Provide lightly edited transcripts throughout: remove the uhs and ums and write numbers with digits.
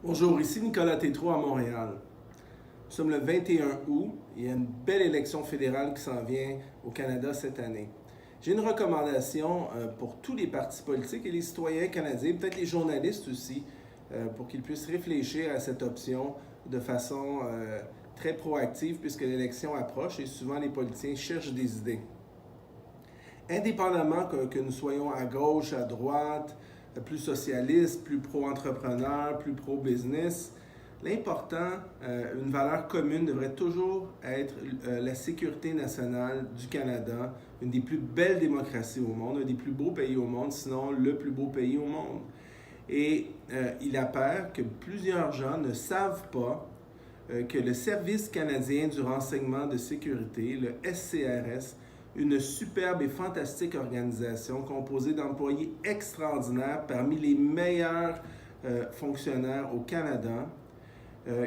Bonjour, ici Nicolas Tétrault à Montréal. Nous sommes le 21 août. Il y a une belle élection fédérale qui s'en vient au Canada cette année. J'ai une recommandation pour tous les partis politiques et les citoyens canadiens, peut-être les journalistes aussi, pour qu'ils puissent réfléchir à cette option de façon très proactive puisque l'élection approche et souvent les politiciens cherchent des idées. Indépendamment que nous soyons à gauche, à droite, plus socialiste, plus pro-entrepreneur, plus pro-business, l'important, une valeur commune devrait toujours être la sécurité nationale du Canada, une des plus belles démocraties au monde, un des plus beaux pays au monde, sinon le plus beau pays au monde. Et il apparaît que plusieurs gens ne savent pas que le Service canadien du renseignement de sécurité, le SCRS, une superbe et fantastique organisation composée d'employés extraordinaires parmi les meilleurs fonctionnaires au Canada,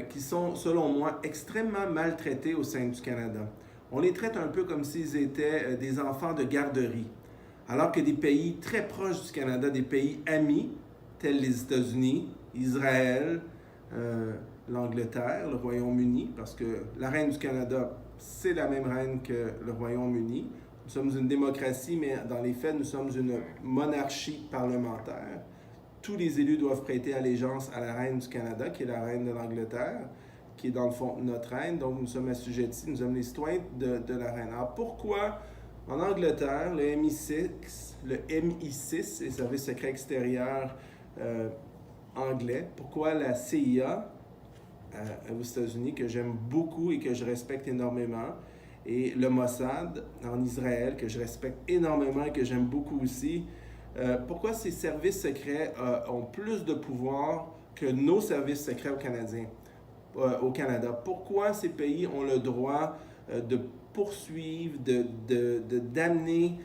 qui sont, selon moi, extrêmement maltraités au sein du Canada. On les traite un peu comme s'ils étaient des enfants de garderie, alors que des pays très proches du Canada, des pays amis, tels les États-Unis, Israël, l'Angleterre, le Royaume-Uni, parce que la reine du Canada, c'est la même reine que le Royaume-Uni. Nous sommes une démocratie, mais dans les faits, nous sommes une monarchie parlementaire. Tous les élus doivent prêter allégeance à la reine du Canada, qui est la reine de l'Angleterre, qui est dans le fond notre reine. Donc nous sommes assujettis, nous sommes les citoyens de la reine. Alors pourquoi en Angleterre, le MI6, les services secrets extérieurs anglais, pourquoi la CIA aux États-Unis, que j'aime beaucoup et que je respecte énormément, et le Mossad en Israël, que je respecte énormément et que j'aime beaucoup aussi, pourquoi ces services secrets ont plus de pouvoir que nos services secrets au Canada? Pourquoi ces pays ont le droit de poursuivre, d'amener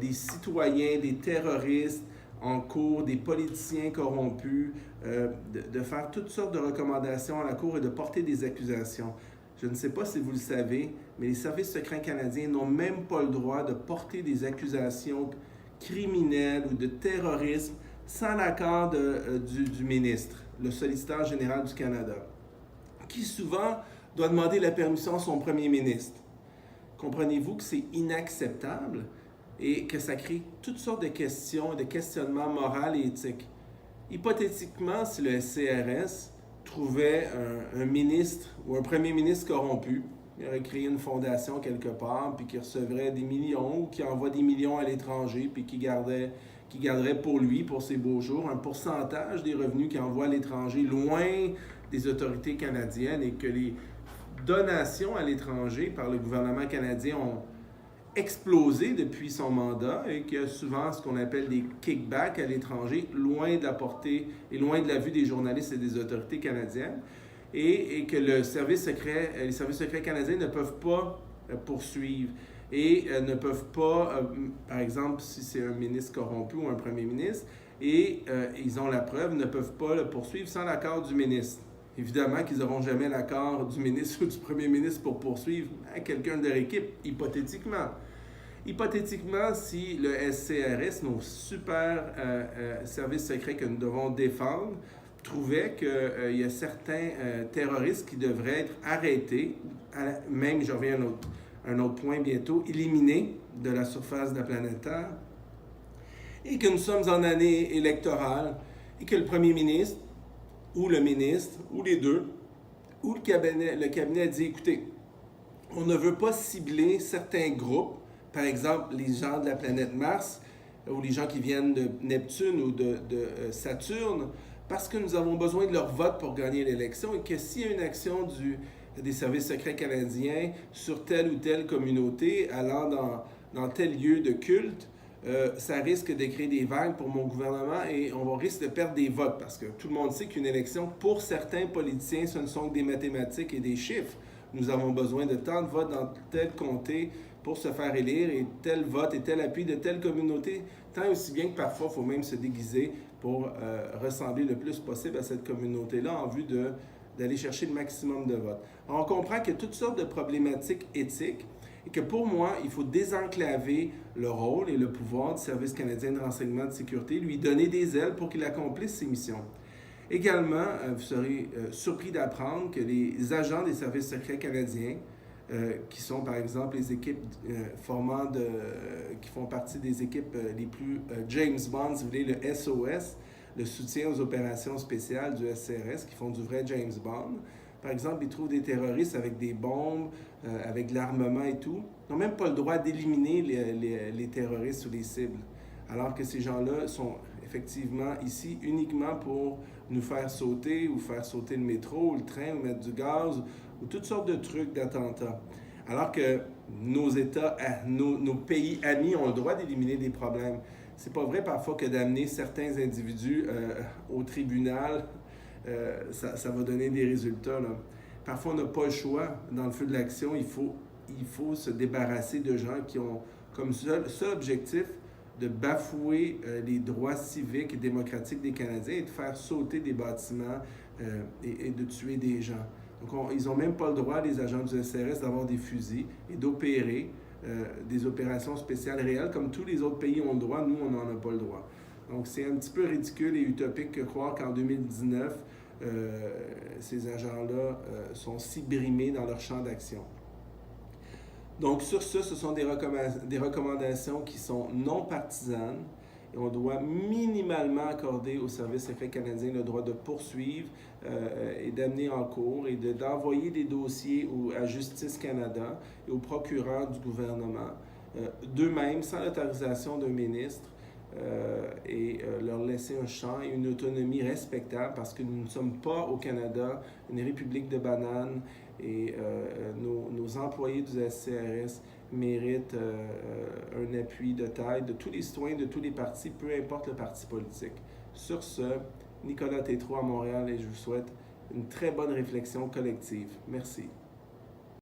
des citoyens, des terroristes en cours, des politiciens corrompus, de faire toutes sortes de recommandations à la Cour et de porter des accusations? Je ne sais pas si vous le savez, mais les services secrets canadiens n'ont même pas le droit de porter des accusations criminelles ou de terrorisme sans l'accord du ministre, le solliciteur général du Canada, qui souvent doit demander la permission à son premier ministre. Comprenez-vous que c'est inacceptable et que ça crée toutes sortes de questions, de questionnements moraux et éthiques. Hypothétiquement, si le SCRS trouvait un ministre ou un premier ministre corrompu, il aurait créé une fondation quelque part, puis qui recevrait des millions ou qui envoie des millions à l'étranger, puis qui garderait pour lui, pour ses beaux jours, un pourcentage des revenus qu'il envoie à l'étranger, loin des autorités canadiennes, et que les donations à l'étranger par le gouvernement canadien ont explosé depuis son mandat et qu'il y a souvent ce qu'on appelle des kickbacks à l'étranger, loin de la portée et loin de la vue des journalistes et des autorités canadiennes, et que les services secrets canadiens ne peuvent pas poursuivre et ne peuvent pas, par exemple, si c'est un ministre corrompu ou un premier ministre, et ils ont la preuve, ne peuvent pas le poursuivre sans l'accord du ministre. Évidemment qu'ils n'auront jamais l'accord du ministre ou du premier ministre pour poursuivre quelqu'un de leur équipe, hypothétiquement. Hypothétiquement, si le SCRS, nos super services secrets que nous devons défendre, trouvait qu'il y a certains terroristes qui devraient être arrêtés, même, je reviens à un autre point bientôt, éliminés de la surface de la planète Terre, et que nous sommes en année électorale, et que le premier ministre, ou le ministre, ou les deux, ou le cabinet a dit, écoutez, on ne veut pas cibler certains groupes, par exemple les gens de la planète Mars, ou les gens qui viennent de Neptune ou de Saturne, parce que nous avons besoin de leur vote pour gagner l'élection, et que s'il y a une action des services secrets canadiens sur telle ou telle communauté allant dans tel lieu de culte, ça risque de créer des vagues pour mon gouvernement et on risque de perdre des votes parce que tout le monde sait qu'une élection, pour certains politiciens, ce ne sont que des mathématiques et des chiffres. Nous avons besoin de tant de votes dans tel comté pour se faire élire et tel vote et tel appui de telle communauté, tant aussi bien que parfois il faut même se déguiser pour ressembler le plus possible à cette communauté-là en vue d'aller chercher le maximum de votes. Alors, on comprend qu'il y a toutes sortes de problématiques éthiques et que pour moi, il faut désenclaver le rôle et le pouvoir du Service canadien de renseignement de sécurité, lui donner des ailes pour qu'il accomplisse ses missions. Également, vous serez surpris d'apprendre que les agents des services secrets canadiens, qui sont par exemple les équipes qui font partie des équipes les plus James Bond, si vous voulez, le SOS, le soutien aux opérations spéciales du SCRS, qui font du vrai James Bond. Par exemple, ils trouvent des terroristes avec des bombes, avec de l'armement et tout. Ils n'ont même pas le droit d'éliminer les terroristes ou les cibles. Alors que ces gens-là sont effectivement ici uniquement pour nous faire sauter ou faire sauter le métro ou le train ou mettre du gaz ou toutes sortes de trucs d'attentats. Alors que nos États, nos pays amis ont le droit d'éliminer des problèmes. C'est pas vrai parfois que d'amener certains individus au tribunal, ça va donner des résultats, là. Parfois, on n'a pas le choix. Dans le feu de l'action, il faut se débarrasser de gens qui ont comme seul objectif de bafouer les droits civiques et démocratiques des Canadiens et de faire sauter des bâtiments et de tuer des gens. Donc, ils n'ont même pas le droit, les agents du SRS, d'avoir des fusils et d'opérer des opérations spéciales réelles comme tous les autres pays ont le droit. Nous, on n'en a pas le droit. Donc, c'est un petit peu ridicule et utopique de croire qu'en 2019, ces agents-là sont si brimés dans leur champ d'action. Donc, sur ce sont des recommandations qui sont non partisanes et on doit minimalement accorder au Service secret canadien le droit de poursuivre et d'amener en cours et d'envoyer des dossiers à Justice Canada et au procureur du gouvernement d'eux-mêmes, sans l'autorisation d'un ministre, et leur laisser un champ et une autonomie respectable parce que nous ne sommes pas au Canada une république de bananes et nos employés du SCRS méritent un appui de taille de tous les citoyens de tous les partis, peu importe le parti politique. Sur ce, Nicolas Tétrault à Montréal et je vous souhaite une très bonne réflexion collective. Merci.